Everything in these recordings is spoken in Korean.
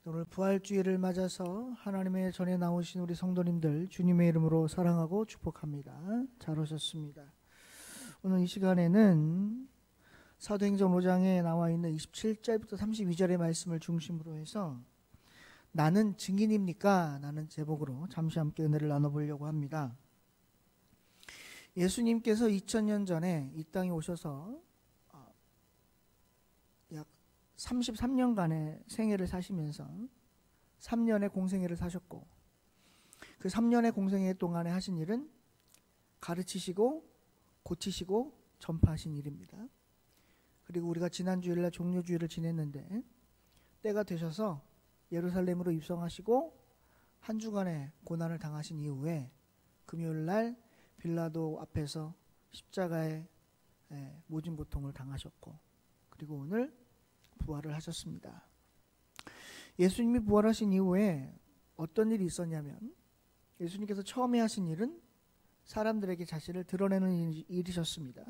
오늘 부활주일을 맞아서 하나님의 전에 나오신 우리 성도님들 주님의 이름으로 사랑하고 축복합니다. 잘 오셨습니다. 오늘 이 시간에는 사도행전 5장에 나와 있는 27절부터 32절의 말씀을 중심으로 해서 나는 증인입니까? 라는 제목으로 잠시 함께 은혜를 나눠보려고 합니다. 예수님께서 2000년 전에 이 땅에 오셔서 약 33년간의 생애를 사시면서 3년의 공생애를 사셨고, 그 3년의 공생애 동안에 하신 일은 가르치시고 고치시고 전파하신 일입니다. 그리고 우리가 지난 주일날 종료주일을 지냈는데 때가 되셔서 예루살렘으로 입성하시고 한 주간의 고난을 당하신 이후에 금요일날 빌라도 앞에서 십자가의 모진 고통을 당하셨고, 그리고 오늘 부활을 하셨습니다. 예수님이 부활하신 이후에 어떤 일이 있었냐면, 예수님께서 처음에 하신 일은 사람들에게 자신을 드러내는 일이셨습니다.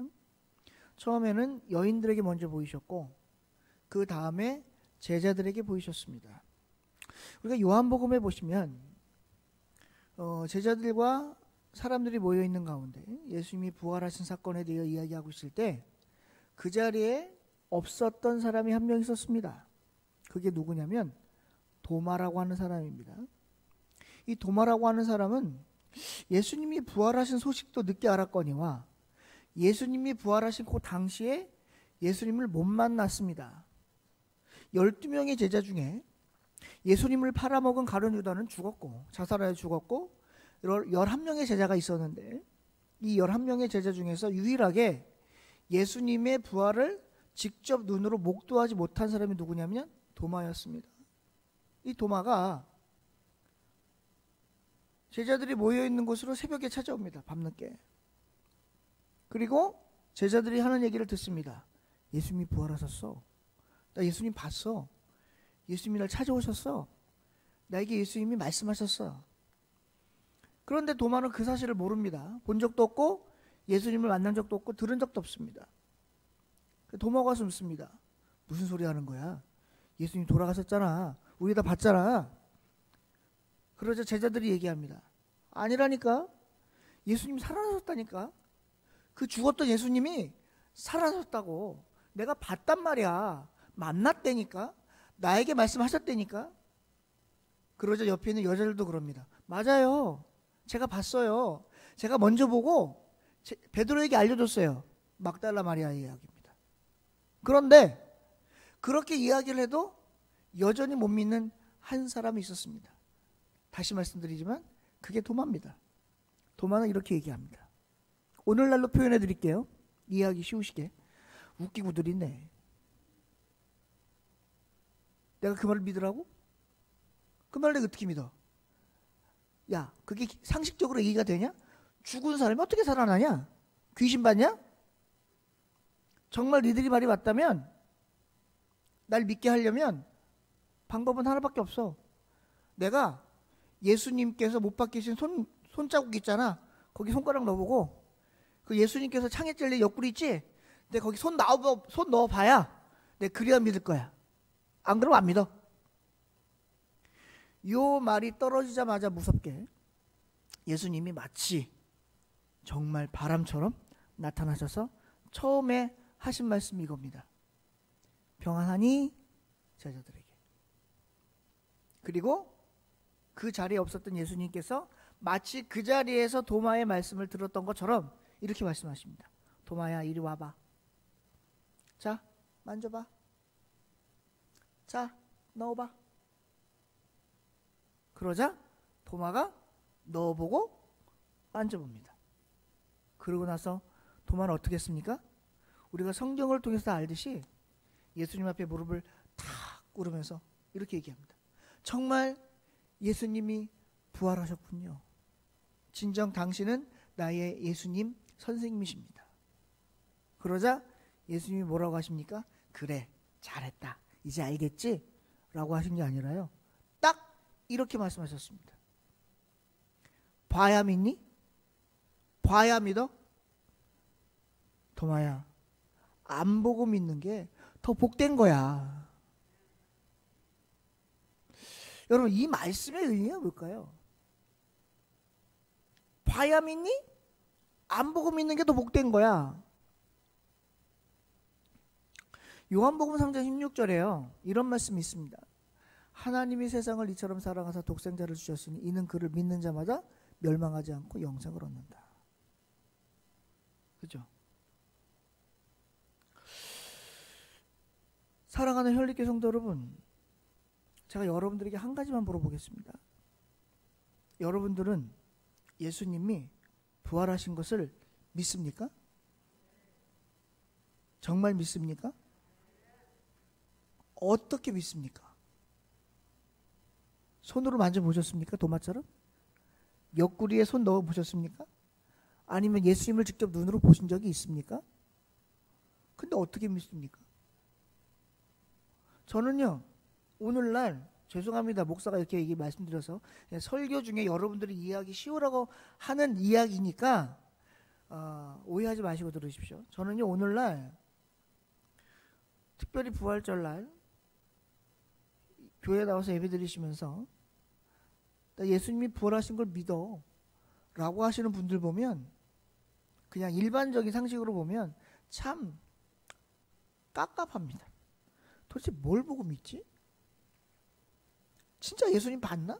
처음에는 여인들에게 먼저 보이셨고, 그 다음에 제자들에게 보이셨습니다. 우리가 요한복음에 보시면 제자들과 사람들이 모여있는 가운데 예수님이 부활하신 사건에 대해 이야기하고 있을 때 그 자리에 없었던 사람이 한 명 있었습니다. 그게 누구냐면 도마라고 하는 사람입니다. 이 도마라고 하는 사람은 예수님이 부활하신 소식도 늦게 알았거니와 예수님이 부활하신 그 당시에 예수님을 못 만났습니다. 12명의 제자 중에 예수님을 팔아먹은 가룟 유다는 죽었고 자살하여 죽었고 11명의 제자가 있었는데, 이 11명의 제자 중에서 유일하게 예수님의 부활을 직접 눈으로 목도하지 못한 사람이 누구냐면 도마였습니다. 이 도마가 제자들이 모여있는 곳으로 새벽에 찾아옵니다. 밤늦게. 그리고 제자들이 하는 얘기를 듣습니다. 예수님이 부활하셨어. 나 예수님 봤어. 예수님이 날 찾아오셨어. 나에게 예수님이 말씀하셨어. 그런데 도마는 그 사실을 모릅니다. 본 적도 없고 예수님을 만난 적도 없고 들은 적도 없습니다. 도마가 와서 묻습니다. 무슨 소리 하는 거야? 예수님 돌아가셨잖아. 우리 다 봤잖아. 그러자 제자들이 얘기합니다. 아니라니까. 예수님 살아나셨다니까. 그 죽었던 예수님이 살아나셨다고. 내가 봤단 말이야. 만났다니까. 나에게 말씀하셨다니까. 그러자 옆에 있는 여자들도 그럽니다. 맞아요. 제가 봤어요. 제가 먼저 보고 베드로에게 알려줬어요. 막달라 마리아의 이야기입니다. 그런데 그렇게 이야기를 해도 여전히 못 믿는 한 사람이 있었습니다. 다시 말씀드리지만 그게 도마입니다. 도마는 이렇게 얘기합니다. 오늘날로 표현해 드릴게요. 이해하기 쉬우시게. 웃기고들 있네. 내가 그 말을 믿으라고? 그 말을 내가 어떻게 믿어? 야, 그게 상식적으로 얘기가 되냐? 죽은 사람이 어떻게 살아나냐? 귀신 봤냐? 정말 니들이 말이 맞다면, 날 믿게 하려면 방법은 하나밖에 없어. 내가 예수님께서 못 박히신 손자국 있잖아. 거기 손가락 넣어보고, 그 예수님께서 창에 찔린 옆구리 있지? 근데 거기 손 넣어봐야 내가 그래야 믿을 거야. 안 그러면 안 믿어. 요 말이 떨어지자마자 무섭게 예수님이 마치 정말 바람처럼 나타나셔서 처음에 하신 말씀이 이겁니다. 평안하니? 제자들에게. 그리고 그 자리에 없었던 예수님께서 마치 그 자리에서 도마의 말씀을 들었던 것처럼 이렇게 말씀하십니다. 도마야, 이리 와봐. 자, 만져봐. 자, 넣어봐. 그러자 도마가 넣어보고 만져봅니다. 그러고 나서 도마는 어떻게 했습니까? 우리가 성경을 통해서 알듯이 예수님 앞에 무릎을 탁 꿇으면서 이렇게 얘기합니다. 정말 예수님이 부활하셨군요. 진정 당신은 나의 예수님 선생님이십니다. 그러자 예수님이 뭐라고 하십니까? 그래, 잘했다. 이제 알겠지? 라고 하신 게 아니라요. 딱 이렇게 말씀하셨습니다. 봐야 믿니? 봐야 믿어? 도마야, 안 보고 믿는 게 더 복된 거야. 여러분, 이 말씀의 의미가 뭘까요? 봐야 믿니? 안 보고 믿는 게 더 복된 거야. 요한복음 3장 16절에요. 이런 말씀이 있습니다. 하나님이 세상을 이처럼 사랑하사 독생자를 주셨으니 이는 그를 믿는 자마다 멸망하지 않고 영생을 얻는다. 그죠? 사랑하는 혈리교 성도 여러분, 제가 여러분들에게 한 가지만 물어보겠습니다. 여러분들은 예수님이 부활하신 것을 믿습니까? 정말 믿습니까? 어떻게 믿습니까? 손으로 만져보셨습니까? 도마처럼? 옆구리에 손 넣어보셨습니까? 아니면 예수님을 직접 눈으로 보신 적이 있습니까? 근데 어떻게 믿습니까? 저는요, 오늘날 죄송합니다. 목사가 이렇게 얘기 말씀드려서 설교 중에 여러분들이 이해하기 쉬우라고 하는 이야기니까 오해하지 마시고 들으십시오. 저는요, 오늘날 특별히 부활절날 교회에 나와서 예배 드리시면서 나 예수님이 부활하신 걸 믿어 라고 하시는 분들 보면 그냥 일반적인 상식으로 보면 참 깝깝합니다. 도대체 뭘 보고 믿지? 진짜 예수님 봤나?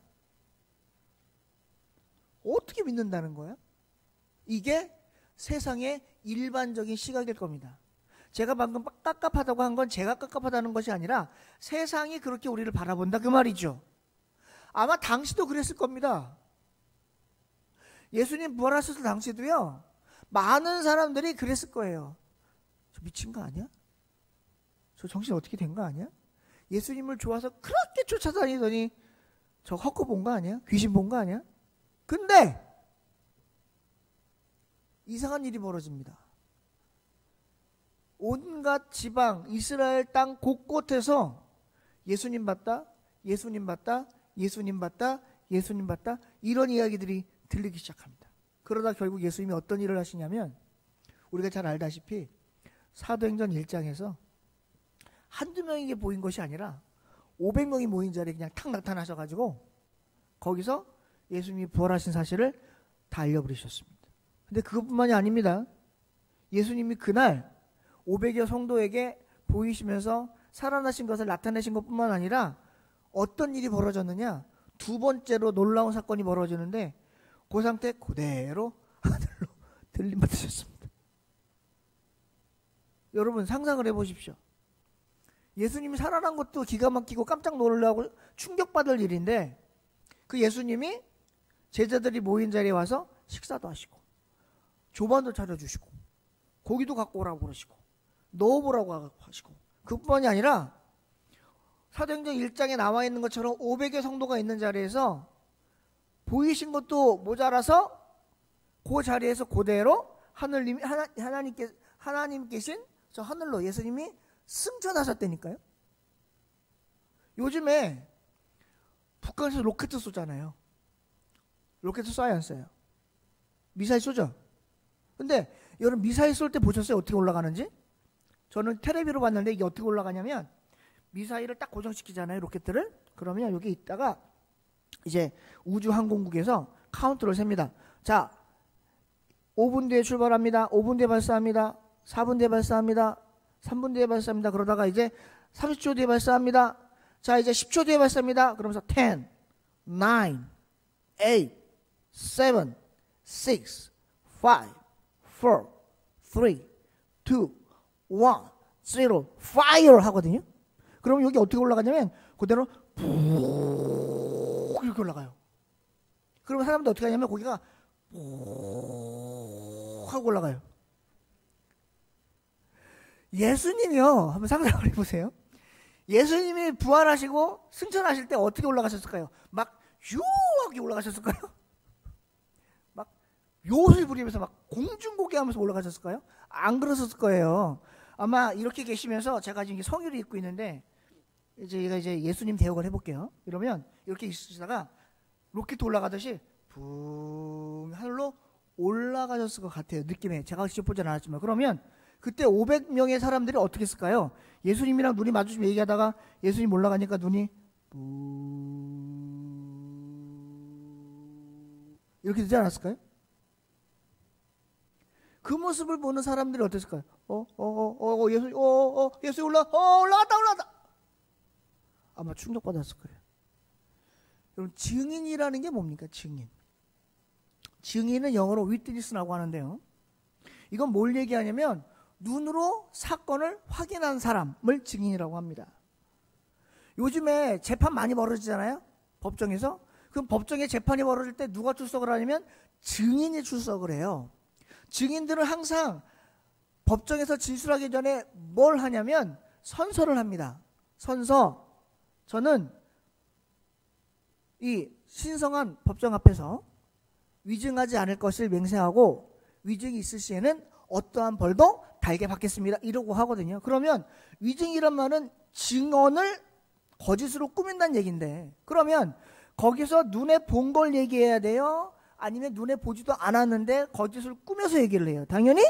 어떻게 믿는다는 거야? 이게 세상의 일반적인 시각일 겁니다. 제가 방금 깝깝하다고 한 건 제가 깝깝하다는 것이 아니라 세상이 그렇게 우리를 바라본다 그 말이죠. 아마 당시도 그랬을 겁니다. 예수님 부활하셨을 당시도요, 많은 사람들이 그랬을 거예요. 저 미친 거 아니야? 저 정신 어떻게 된 거 아니야? 예수님을 좋아서 그렇게 쫓아다니더니 저 헛거 본 거 아니야? 귀신 본 거 아니야? 근데 이상한 일이 벌어집니다. 온갖 지방, 이스라엘 땅 곳곳에서 예수님 봤다, 예수님 봤다, 예수님 봤다, 예수님 봤다, 이런 이야기들이 들리기 시작합니다. 그러다 결국 예수님이 어떤 일을 하시냐면, 우리가 잘 알다시피 사도행전 1장에서 한두 명에게 보인 것이 아니라 500명이 모인 자리에 그냥 탁 나타나셔가지고 거기서 예수님이 부활하신 사실을 다 알려버리셨습니다. 근데 그것뿐만이 아닙니다. 예수님이 그날 500여 성도에게 보이시면서 살아나신 것을 나타내신 것뿐만 아니라 어떤 일이 벌어졌느냐, 두 번째로 놀라운 사건이 벌어지는데 그 상태 그대로 하늘로 들림받으셨습니다. 여러분 상상을 해보십시오. 예수님이 살아난 것도 기가 막히고 깜짝 놀라고 충격받을 일인데 그 예수님이 제자들이 모인 자리에 와서 식사도 하시고 조반도 차려주시고 고기도 갖고 오라고 그러시고 넣어보라고 하시고, 그뿐만이 아니라 사도행전 1장에 나와 있는 것처럼 500여 성도가 있는 자리에서 보이신 것도 모자라서 그 자리에서 그대로 하나님 계신 저 하늘로 예수님이 승천하셨다니까요. 요즘에 북한에서 로켓 쏘잖아요. 로켓 쏴야 안 쏴요? 미사일 쏘죠. 근데 여러분 미사일 쏠 때 보셨어요? 어떻게 올라가는지? 저는 텔레비로 봤는데 이게 어떻게 올라가냐면 미사일을 딱 고정시키잖아요, 로켓들을. 그러면 여기 있다가 이제 우주항공국에서 카운트를 셉니다. 자, 5분 뒤에 출발합니다. 5분 뒤에 발사합니다. 4분 뒤에 발사합니다. 3분 뒤에 발사합니다. 그러다가 이제 30초 뒤에 발사합니다. 자, 이제 10초 뒤에 발사합니다. 그러면서 10, 9, 8, 7, 6, 5, 4, 3, 2, 1, 0, fire 하거든요. 그럼 여기 어떻게 올라가냐면 그대로 푹 이렇게 올라가요. 그러면 사람들 어떻게 하냐면 거기가 푹 하고 올라가요. 예수님이요, 한번 상상을 해보세요. 예수님이 부활하시고 승천하실 때 어떻게 올라가셨을까요? 막 유하게 올라가셨을까요? 막 요술 부리면서 막 공중고개하면서 올라가셨을까요? 안 그러셨을 거예요. 아마 이렇게 계시면서 제가 지금 성의를 입고 있는데 이제 예수님 대역을 해볼게요. 이러면 이렇게 있으시다가 로켓 올라가듯이 붕 하늘로 올라가셨을 것 같아요. 느낌에. 제가 직접 보진 않았지만. 그러면 그때 500명의 사람들이 어떻게 했을까요? 예수님이랑 눈이 마주치면 얘기하다가 예수님 올라가니까 눈이 붕 이렇게 되지 않았을까요? 그 모습을 보는 사람들이 어땠을까요? 예수 올라갔다. 아마 충격받았을 거예요. 여러분, 증인이라는 게 뭡니까? 증인. 증인은 영어로 witness라고 하는데요. 이건 뭘 얘기하냐면 눈으로 사건을 확인한 사람을 증인이라고 합니다. 요즘에 재판 많이 벌어지잖아요. 법정에서. 그럼 법정에 재판이 벌어질 때 누가 출석을 하냐면 증인이 출석을 해요. 증인들은 항상 법정에서 진술하기 전에 뭘 하냐면 선서를 합니다. 선서. 저는 이 신성한 법정 앞에서 위증하지 않을 것을 맹세하고 위증이 있을 시에는 어떠한 벌도 달게 받겠습니다. 이러고 하거든요. 그러면 위증이란 말은 증언을 거짓으로 꾸민다는 얘기인데, 그러면 거기서 눈에 본 걸 얘기해야 돼요? 아니면 눈에 보지도 않았는데 거짓을 꾸며서 얘기를 해요? 당연히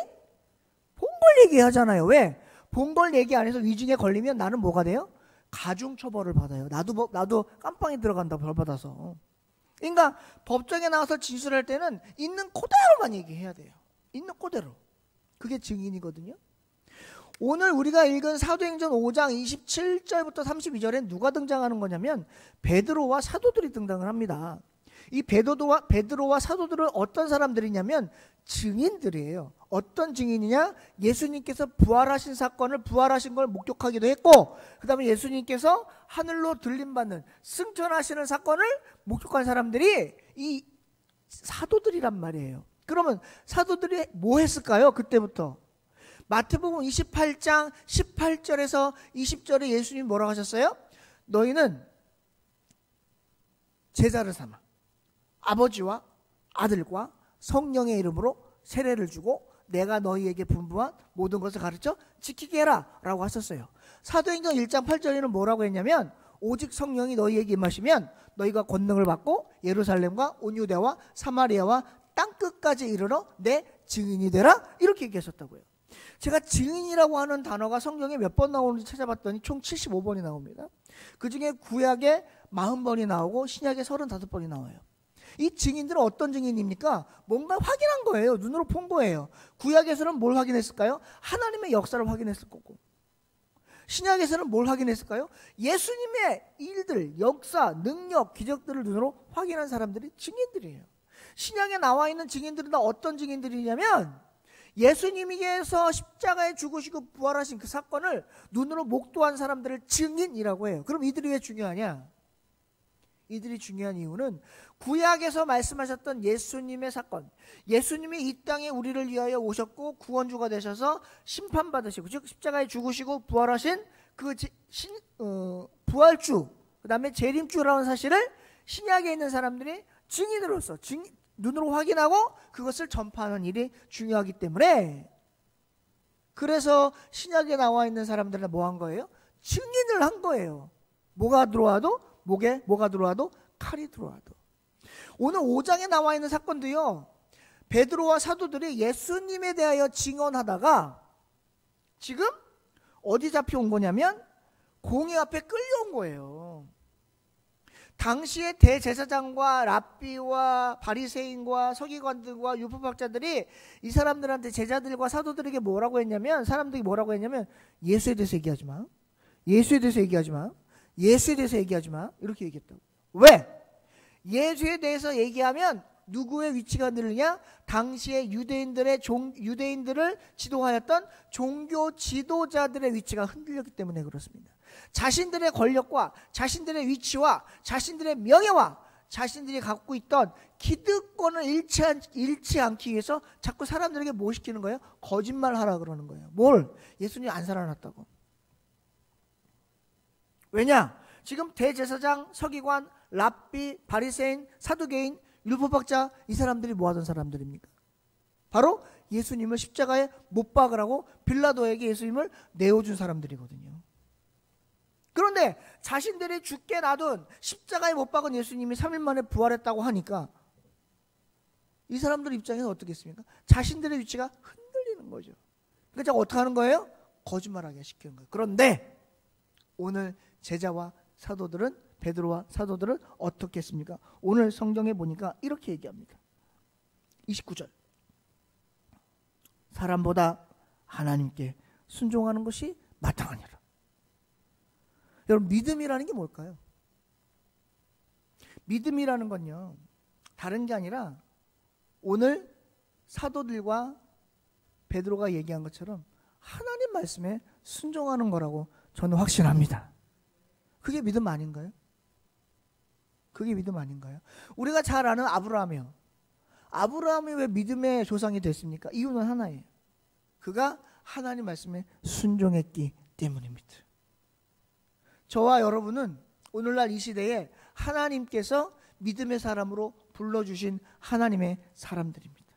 본 걸 얘기하잖아요. 왜? 본 걸 얘기 안 해서 위증에 걸리면 나는 뭐가 돼요? 가중처벌을 받아요. 나도 깜빵에 들어간다, 벌 받아서. 그러니까 법정에 나와서 진술할 때는 있는 그대로만 얘기해야 돼요. 있는 그대로. 그게 증인이거든요. 오늘 우리가 읽은 사도행전 5장 27절부터 32절엔 누가 등장하는 거냐면 베드로와 사도들이 등장을 합니다. 이 베드로와 사도들은 어떤 사람들이냐면 증인들이에요. 어떤 증인이냐? 예수님께서 부활하신 사건을, 부활하신 걸 목격하기도 했고, 그 다음에 예수님께서 하늘로 들림받는 승천하시는 사건을 목격한 사람들이 이 사도들이란 말이에요. 그러면 사도들이 뭐 했을까요? 그때부터 마태복음 28장 18절에서 20절에 예수님이 뭐라고 하셨어요? 너희는 제자를 삼아 아버지와 아들과 성령의 이름으로 세례를 주고 내가 너희에게 분부한 모든 것을 가르쳐 지키게 해라 라고 하셨어요. 사도행전 1장 8절에는 뭐라고 했냐면 오직 성령이 너희에게 임하시면 너희가 권능을 받고 예루살렘과 온 유대와 사마리아와 땅끝까지 이르러 내 증인이 되라, 이렇게 얘기하셨다고요. 제가 증인이라고 하는 단어가 성경에 몇 번 나오는지 찾아봤더니 총 75번이 나옵니다. 그 중에 구약에 40번이 나오고 신약에 35번이 나와요. 이 증인들은 어떤 증인입니까? 뭔가 확인한 거예요. 눈으로 본 거예요. 구약에서는 뭘 확인했을까요? 하나님의 역사를 확인했을 거고, 신약에서는 뭘 확인했을까요? 예수님의 일들, 역사, 능력, 기적들을 눈으로 확인한 사람들이 증인들이에요. 신약에 나와 있는 증인들은 다 어떤 증인들이냐면 예수님께서 십자가에 죽으시고 부활하신 그 사건을 눈으로 목도한 사람들을 증인이라고 해요. 그럼 이들이 왜 중요하냐? 이들이 중요한 이유는 구약에서 말씀하셨던 예수님의 사건, 예수님이 이 땅에 우리를 위하여 오셨고 구원주가 되셔서 심판받으시고, 즉 십자가에 죽으시고 부활하신 그 부활주, 그 다음에 재림주라는 사실을 신약에 있는 사람들이 증인으로서 눈으로 확인하고 그것을 전파하는 일이 중요하기 때문에, 그래서 신약에 나와 있는 사람들은 뭐 한 거예요? 증인을 한 거예요. 뭐가 들어와도, 목에 뭐가 들어와도, 칼이 들어와도. 오늘 5장에 나와 있는 사건도요, 베드로와 사도들이 예수님에 대하여 증언하다가 지금 어디 잡혀온 거냐면 공의 앞에 끌려온 거예요. 당시에 대제사장과 랍비와 바리새인과 서기관들과 율법학자들이 이 사람들한테, 제자들과 사도들에게 뭐라고 했냐면, 사람들이 뭐라고 했냐면 예수에 대해서 얘기하지 마, 예수에 대해서 얘기하지 마, 예수에 대해서 얘기하지 마, 이렇게 얘기했다고. 왜? 예수에 대해서 얘기하면 누구의 위치가 늘느냐? 당시에 유대인들을 지도하였던 종교 지도자들의 위치가 흔들렸기 때문에 그렇습니다. 자신들의 권력과 자신들의 위치와 자신들의 명예와 자신들이 갖고 있던 기득권을 잃지 않기 위해서 자꾸 사람들에게 뭐 시키는 거예요? 거짓말하라 그러는 거예요. 뭘? 예수님 안 살아났다고. 왜냐? 지금 대제사장, 서기관, 랍비, 바리새인, 사두개인, 율법학자, 이 사람들이 뭐 하던 사람들입니까? 바로 예수님을 십자가에 못 박으라고 빌라도에게 예수님을 내어준 사람들이거든요. 그런데 자신들이 죽게 놔둔, 십자가에 못 박은 예수님이 3일 만에 부활했다고 하니까 이 사람들 입장에서 어떻겠습니까? 자신들의 위치가 흔들리는 거죠. 그러니까 제가 어떻게 하는 거예요? 거짓말하게 시키는 거예요. 그런데 오늘 제자와 사도들은, 베드로와 사도들은 어떻게 했습니까? 오늘 성경에 보니까 이렇게 얘기합니다. 29절. 사람보다 하나님께 순종하는 것이 마땅하니라. 여러분, 믿음이라는 게 뭘까요? 믿음이라는 건요, 다른 게 아니라 오늘 사도들과 베드로가 얘기한 것처럼 하나님 말씀에 순종하는 거라고 저는 확신합니다. 그게 믿음 아닌가요? 그게 믿음 아닌가요? 우리가 잘 아는 아브라함이요. 아브라함이 왜 믿음의 조상이 됐습니까? 이유는 하나예요. 그가 하나님 말씀에 순종했기 때문입니다. 저와 여러분은 오늘날 이 시대에 하나님께서 믿음의 사람으로 불러주신 하나님의 사람들입니다.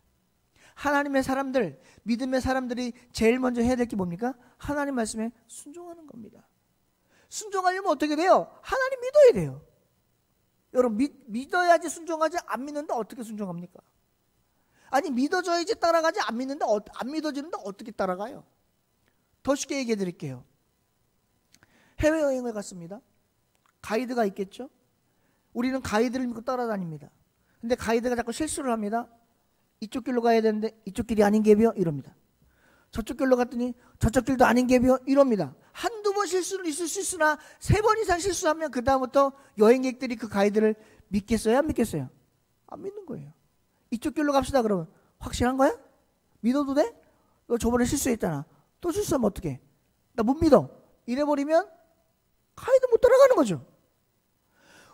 하나님의 사람들, 믿음의 사람들이 제일 먼저 해야 될 게 뭡니까? 하나님 말씀에 순종하는 겁니다. 순종하려면 어떻게 돼요? 하나님 믿어야 돼요. 여러분, 믿어야지 순종하지, 안 믿는데 어떻게 순종합니까? 아니, 믿어줘야지 따라가지, 안 믿어지는데 어떻게 따라가요? 더 쉽게 얘기해 드릴게요. 해외여행을 갔습니다. 가이드가 있겠죠? 우리는 가이드를 믿고 따라다닙니다. 근데 가이드가 자꾸 실수를 합니다. 이쪽 길로 가야 되는데 이쪽 길이 아닌 게비요? 이럽니다. 저쪽 길로 갔더니 저쪽 길도 아닌 게비요? 이럽니다. 한두 번 실수는 있을 수 있으나 3번 이상 실수하면 그 다음부터 여행객들이 그 가이드를 믿겠어요? 안 믿겠어요? 안 믿는 거예요. 이쪽 길로 갑시다 그러면 확실한 거야? 믿어도 돼? 너 저번에 실수했잖아. 또 실수하면 어떡해? 나 못 믿어. 이래버리면 가이드 못 따라가는 거죠.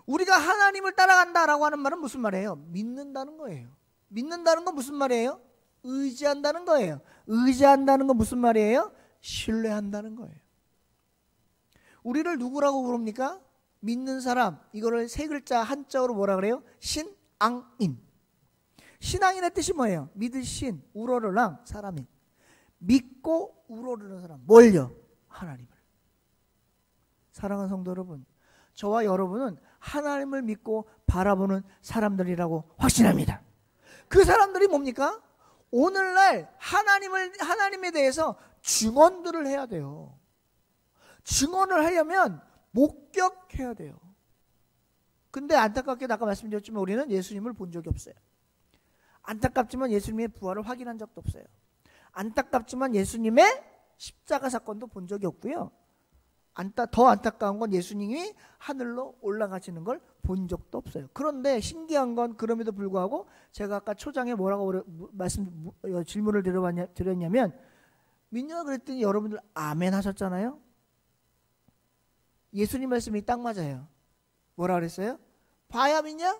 우리가 하나님을 따라간다라고 하는 말은 무슨 말이에요? 믿는다는 거예요. 믿는다는 건 무슨 말이에요? 의지한다는 거예요. 의지한다는 건 무슨 말이에요? 신뢰한다는 거예요. 우리를 누구라고 부릅니까? 믿는 사람. 이거를 3글자 한자어로 뭐라 그래요? 신앙인. 신앙인의 뜻이 뭐예요? 믿으신, 우러르랑 사람인. 믿고 우러르는 사람. 뭘요? 하나님을. 사랑하는 성도 여러분, 저와 여러분은 하나님을 믿고 바라보는 사람들이라고 확신합니다. 그 사람들이 뭡니까? 오늘날 하나님에 대해서 증언들을 해야 돼요. 증언을 하려면 목격해야 돼요. 근데 안타깝게도 아까 말씀드렸지만 우리는 예수님을 본 적이 없어요. 안타깝지만 예수님의 부활을 확인한 적도 없어요. 안타깝지만 예수님의 십자가 사건도 본 적이 없고요. 더 안타까운 건 예수님이 하늘로 올라가시는 걸 본 적도 없어요. 그런데 신기한 건 그럼에도 불구하고 제가 아까 초장에 뭐라고 질문을 드렸냐면 믿냐 그랬더니 여러분들 아멘 하셨잖아요. 예수님 말씀이 딱 맞아요. 뭐라 그랬어요? 봐야 믿냐?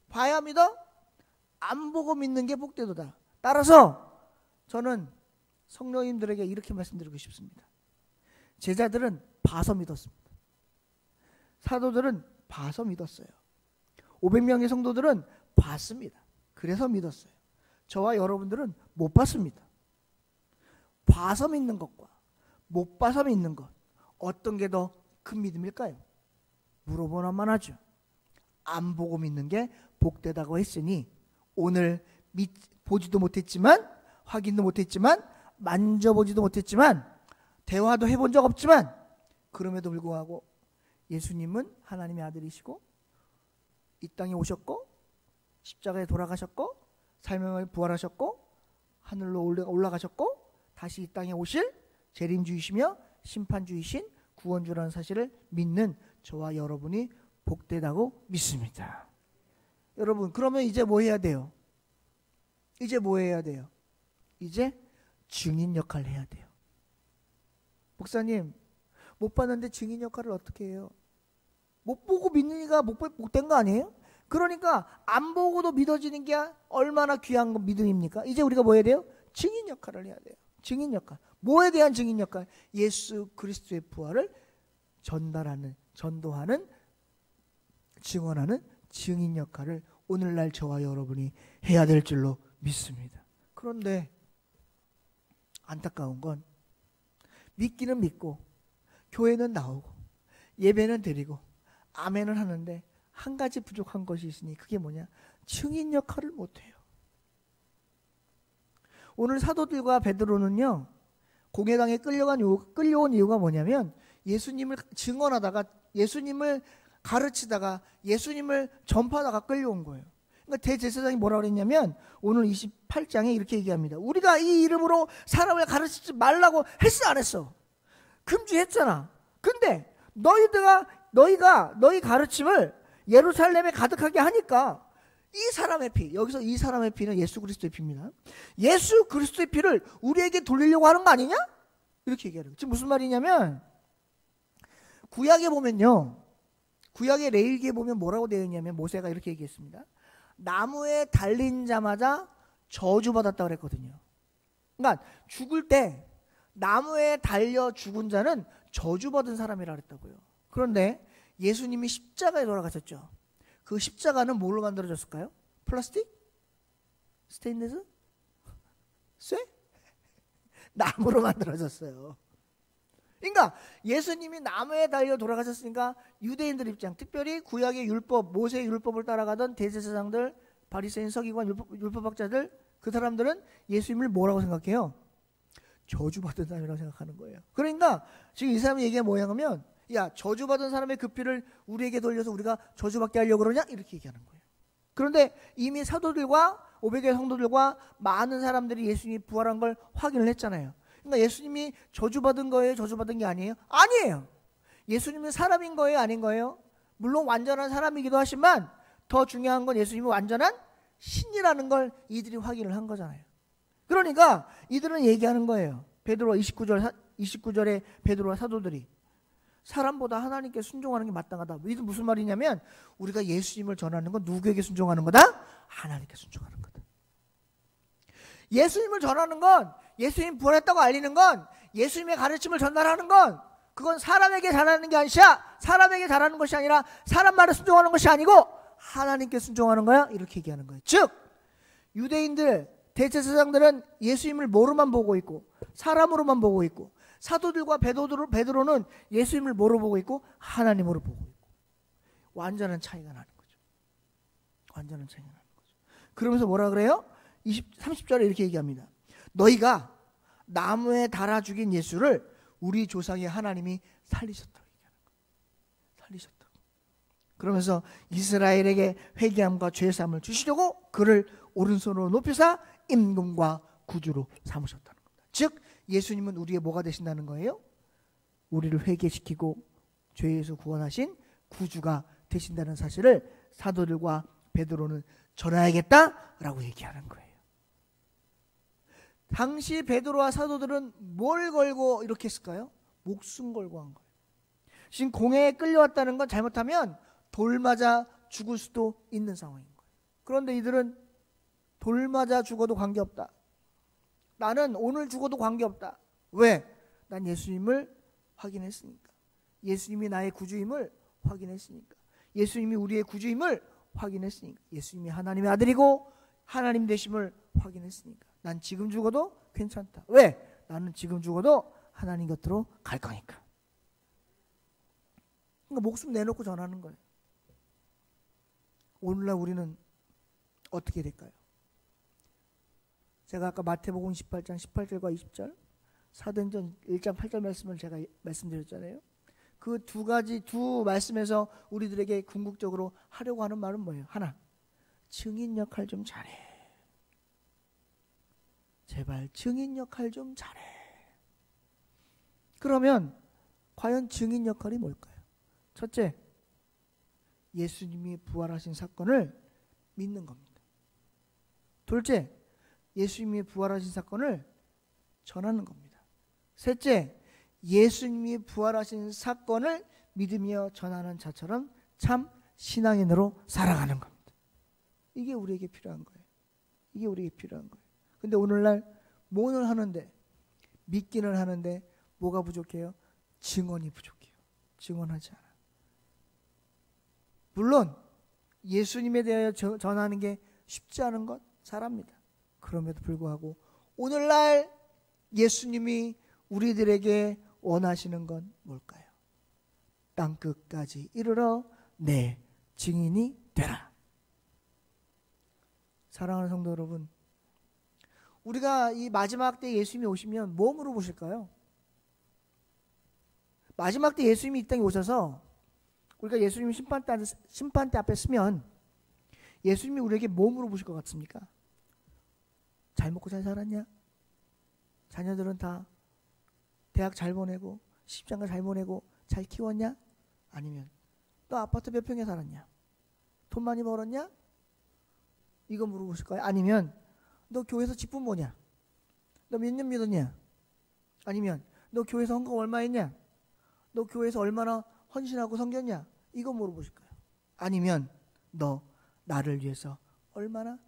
봐야 믿어? 안 보고 믿는 게 복되도다. 따라서 저는 성령님들에게 이렇게 말씀드리고 싶습니다. 제자들은 봐서 믿었습니다. 사도들은 봐서 믿었어요. 500명의 성도들은 봤습니다. 그래서 믿었어요. 저와 여러분들은 못 봤습니다. 봐서 믿는 것과 못 봐서 믿는 것, 어떤 게 더 큰 믿음일까요? 물어보나만 하죠. 안 보고 믿는 게 복되다고 했으니 오늘 보지도 못했지만, 확인도 못했지만, 만져보지도 못했지만, 대화도 해본 적 없지만, 그럼에도 불구하고 예수님은 하나님의 아들이시고 이 땅에 오셨고 십자가에 돌아가셨고 사명을 부활하셨고 하늘로 올라가셨고 다시 이 땅에 오실 재림주이시며 심판주이신 구원주라는 사실을 믿는 저와 여러분이 복되다고 믿습니다. 여러분, 그러면 이제 뭐 해야 돼요? 이제 뭐 해야 돼요? 이제 증인 역할을 해야 돼요. 목사님, 못 봤는데 증인 역할을 어떻게 해요? 못 보고 믿으니까 못된 거 아니에요? 그러니까 안 보고도 믿어지는 게 얼마나 귀한 믿음입니까? 이제 우리가 뭐 해야 돼요? 증인 역할을 해야 돼요. 증인 역할. 뭐에 대한 증인 역할? 예수 그리스도의 부활을 전도하는, 증언하는 증인 역할을 오늘날 저와 여러분이 해야 될 줄로 믿습니다. 그런데 안타까운 건 믿기는 믿고 교회는 나오고 예배는 드리고 아멘을 하는데 한 가지 부족한 것이 있으니 그게 뭐냐? 증인 역할을 못해요. 오늘 사도들과 베드로는요, 공회당에 끌려온 이유가 뭐냐면 예수님을 증언하다가 예수님을 가르치다가 예수님을 전파하다가 끌려온 거예요. 그러니까 대제사장이 뭐라고 그랬냐면 오늘 28장에 이렇게 얘기합니다. 우리가 이 이름으로 사람을 가르치지 말라고 했어 안 했어? 금지했잖아. 근데 너희 가르침을 예루살렘에 가득하게 하니까 이 사람의 피, 여기서 이 사람의 피는 예수 그리스도의 피입니다. 예수 그리스도의 피를 우리에게 돌리려고 하는 거 아니냐? 이렇게 얘기하는 거예요. 지금 무슨 말이냐면 구약에 보면요. 구약의 레위기에 보면 뭐라고 되어 있냐면 모세가 이렇게 얘기했습니다. 나무에 달린 자마다 저주받았다고 그랬거든요. 그러니까 죽을 때 나무에 달려 죽은 자는 저주받은 사람이라 그랬다고요. 그런데 예수님이 십자가에 돌아가셨죠. 그 십자가는 뭘로 만들어졌을까요? 플라스틱? 스테인리스? 쇠? 나무로 만들어졌어요. 그러니까 예수님이 나무에 달려 돌아가셨으니까 유대인들 입장, 특별히 구약의 율법, 모세의 율법을 따라가던 대제사장들, 바리새인, 서기관, 율법학자들, 그 사람들은 예수님을 뭐라고 생각해요? 저주받은 사람이라고 생각하는 거예요. 그러니까 지금 이 사람이 얘기한 뭐냐면, 야, 저주받은 사람의 그 피를 우리에게 돌려서 우리가 저주받게 하려고 그러냐? 이렇게 얘기하는 거예요. 그런데 이미 사도들과 500의 성도들과 많은 사람들이 예수님이 부활한 걸 확인을 했잖아요. 그러니까 예수님이 저주받은 거예요? 저주받은 게 아니에요? 아니에요. 예수님은 사람인 거예요? 아닌 거예요? 물론 완전한 사람이기도 하지만 더 중요한 건 예수님이 완전한 신이라는 걸 이들이 확인을 한 거잖아요. 그러니까 이들은 얘기하는 거예요. 베드로 29절에 베드로와 사도들이 사람보다 하나님께 순종하는 게 마땅하다. 이들 무슨 말이냐면 우리가 예수님을 전하는 건 누구에게 순종하는 거다? 하나님께 순종하는 거다. 예수님을 전하는 건, 예수님 부활했다고 알리는 건, 예수님의 가르침을 전달하는 건 그건 사람에게 잘하는 게 아니라, 사람에게 잘하는 것이 아니라 사람 말에 순종하는 것이 아니고 하나님께 순종하는 거야. 이렇게 얘기하는 거예요. 즉 유대인들, 대제사장들은 예수님을 뭐로만 보고 있고 사람으로만 보고 있고, 사도들과 베드로는 예수님을 뭐로 보고 있고 하나님으로 보고 있고, 완전한 차이가 나는 거죠. 완전한 차이가 나는 거죠. 그러면서 뭐라 그래요? 30절에 이렇게 얘기합니다. 너희가 나무에 달아 죽인 예수를 우리 조상의 하나님이 살리셨다고 얘기하는 거예요. 살리셨다고. 그러면서 이스라엘에게 회개함과 죄사함을 주시려고 그를 오른손으로 높이사 임금과 구주로 삼으셨다는 겁니다. 즉 예수님은 우리의 뭐가 되신다는 거예요? 우리를 회개시키고 죄에서 구원하신 구주가 되신다는 사실을 사도들과 베드로는 전해야겠다라고 얘기하는 거예요. 당시 베드로와 사도들은 뭘 걸고 이렇게 했을까요? 목숨 걸고 한 거예요. 지금 공회에 끌려왔다는 건 잘못하면 돌 맞아 죽을 수도 있는 상황인 거예요. 그런데 이들은 돌 맞아 죽어도 관계없다. 나는 오늘 죽어도 관계없다. 왜? 난 예수님을 확인했으니까. 예수님이 나의 구주임을 확인했으니까. 예수님이 우리의 구주임을 확인했으니까. 예수님이 하나님의 아들이고 하나님 되심을 확인했으니까. 난 지금 죽어도 괜찮다. 왜? 나는 지금 죽어도 하나님 곁으로 갈 거니까. 그러니까 목숨 내놓고 전하는 거예요. 오늘날 우리는 어떻게 될까요? 제가 아까 마태복음 18장 18절과 20절, 사도행전 1장 8절 말씀을 제가 말씀드렸잖아요. 그 두 말씀에서 우리들에게 궁극적으로 하려고 하는 말은 뭐예요? 하나, 증인 역할 좀 잘해. 제발 증인 역할 좀 잘해. 그러면 과연 증인 역할이 뭘까요? 첫째, 예수님이 부활하신 사건을 믿는 겁니다. 둘째, 예수님이 부활하신 사건을 전하는 겁니다. 셋째, 예수님이 부활하신 사건을 믿으며 전하는 자처럼 참 신앙인으로 살아가는 겁니다. 이게 우리에게 필요한 거예요. 이게 우리에게 필요한 거예요. 근데 오늘날 뭐는 하는데, 믿기는 하는데 뭐가 부족해요? 증언이 부족해요. 증언하지 않아. 물론 예수님에 대하여 전하는 게 쉽지 않은 건 잘 압니다. 그럼에도 불구하고 오늘날 예수님이 우리들에게 원하시는 건 뭘까요? 땅끝까지 이르러 내 증인이 되라. 사랑하는 성도 여러분, 우리가 이 마지막 때 예수님이 오시면 뭐 물어보실까요? 마지막 때 예수님이 이 땅에 오셔서 우리가 예수님 심판대 앞에 서면 예수님이 우리에게 뭐 물어보실 것 같습니까? 잘 먹고 잘 살았냐? 자녀들은 다 대학 잘 보내고 시집장가 잘 보내고 잘 키웠냐? 아니면 너 아파트 몇 평에 살았냐? 돈 많이 벌었냐? 이거 물어보실 거예요? 아니면 너 교회에서 직분 뭐냐? 너 몇 년 믿었냐? 아니면 너 교회에서 헌금 얼마 했냐? 너 교회에서 얼마나 헌신하고 섬겼냐? 이거 물어보실 거예요. 아니면 너 나를 위해서 얼마나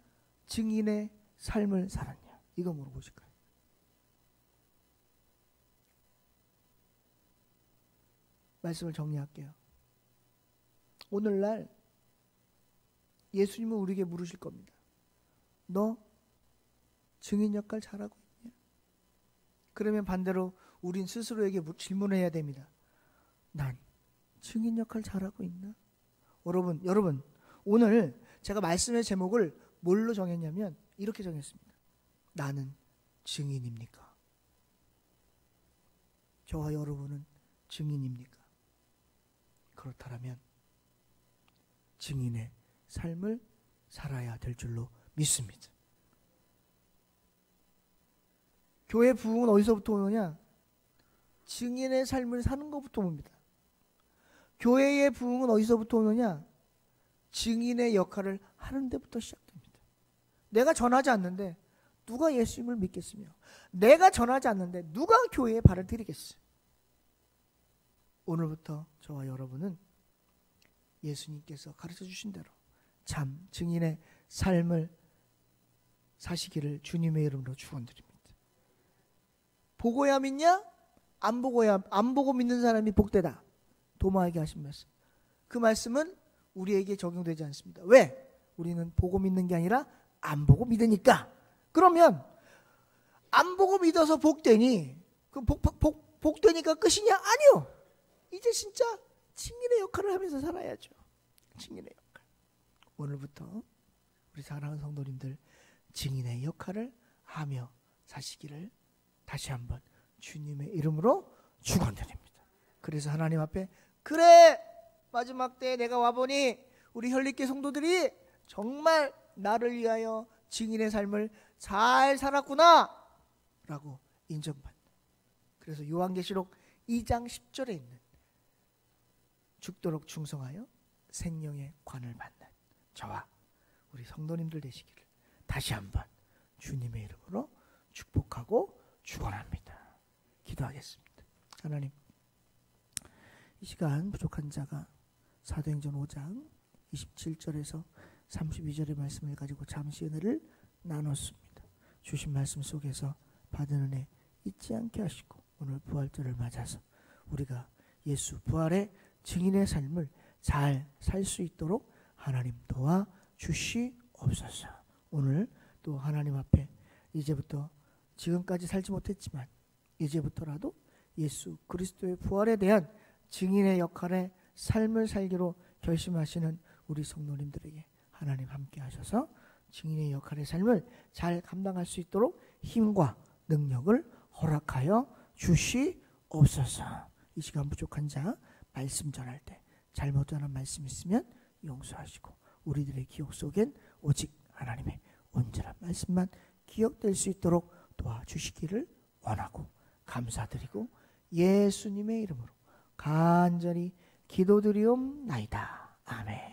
증인의 삶을 살았냐? 이거 물어보실 거예요. 말씀을 정리할게요. 오늘날 예수님은 우리에게 물으실 겁니다. 너 증인 역할 잘하고 있냐? 그러면 반대로 우린 스스로에게 질문해야 됩니다. 난 증인 역할 잘하고 있나? 여러분 오늘 제가 말씀의 제목을 뭘로 정했냐면 이렇게 정했습니다. 나는 증인입니까? 저와 여러분은 증인입니까? 그렇다면 증인의 삶을 살아야 될 줄로 믿습니다. 교회 부흥은 어디서부터 오느냐? 증인의 삶을 사는 것부터 옵니다. 교회의 부흥은 어디서부터 오느냐? 증인의 역할을 하는 데부터 시작됩니다. 내가 전하지 않는데 누가 예수님을 믿겠으며, 내가 전하지 않는데 누가 교회에 발을 들이겠어요? 오늘부터 저와 여러분은 예수님께서 가르쳐 주신 대로 참 증인의 삶을 사시기를 주님의 이름으로 축원드립니다. 보고야 믿냐? 안 보고 믿는 사람이 복되다. 도마에게 하신 말씀. 그 말씀은 우리에게 적용되지 않습니다. 왜? 우리는 보고 믿는 게 아니라 안 보고 믿으니까. 그러면 안 보고 믿어서 복되니 그 복되니까 끝이냐? 아니요. 이제 진짜 증인의 역할을 하면서 살아야죠. 증인의 역할. 오늘부터 우리 사랑하는 성도님들 증인의 역할을 하며 사시기를 다시 한번 주님의 이름으로 축원드립니다. 그래서 하나님 앞에 그래 마지막 때에 내가 와보니 우리 혈리께 성도들이 정말 나를 위하여 증인의 삶을 잘 살았구나 라고 인정받는. 그래서 요한계시록 2장 10절에 있는 죽도록 충성하여 생명의 관을 받는 저와 우리 성도님들 되시기를 다시 한번 주님의 이름으로 축복하고 축원합니다. 기도하겠습니다. 하나님, 이 시간 부족한 자가 사도행전 5장 27절에서 32절의 말씀을 가지고 잠시 은혜를 나눴습니다. 주신 말씀 속에서 받은 은혜 잊지 않게 하시고 오늘 부활절을 맞아서 우리가 예수 부활의 증인의 삶을 잘 살 수 있도록 하나님 도와 주시옵소서. 오늘 또 하나님 앞에 이제부터 지금까지 살지 못했지만 이제부터라도 예수 그리스도의 부활에 대한 증인의 역할의 삶을 살기로 결심하시는 우리 성도님들에게 하나님 함께 하셔서 증인의 역할의 삶을 잘 감당할 수 있도록 힘과 능력을 허락하여 주시옵소서. 이 시간 부족한 자 말씀 전할 때 잘못 전한 말씀 있으면 용서하시고 우리들의 기억 속엔 오직 하나님의 온전한 말씀만 기억될 수 있도록 도와주시기를 원하고 감사드리고 예수님의 이름으로 간절히 기도드리옵나이다. 아멘.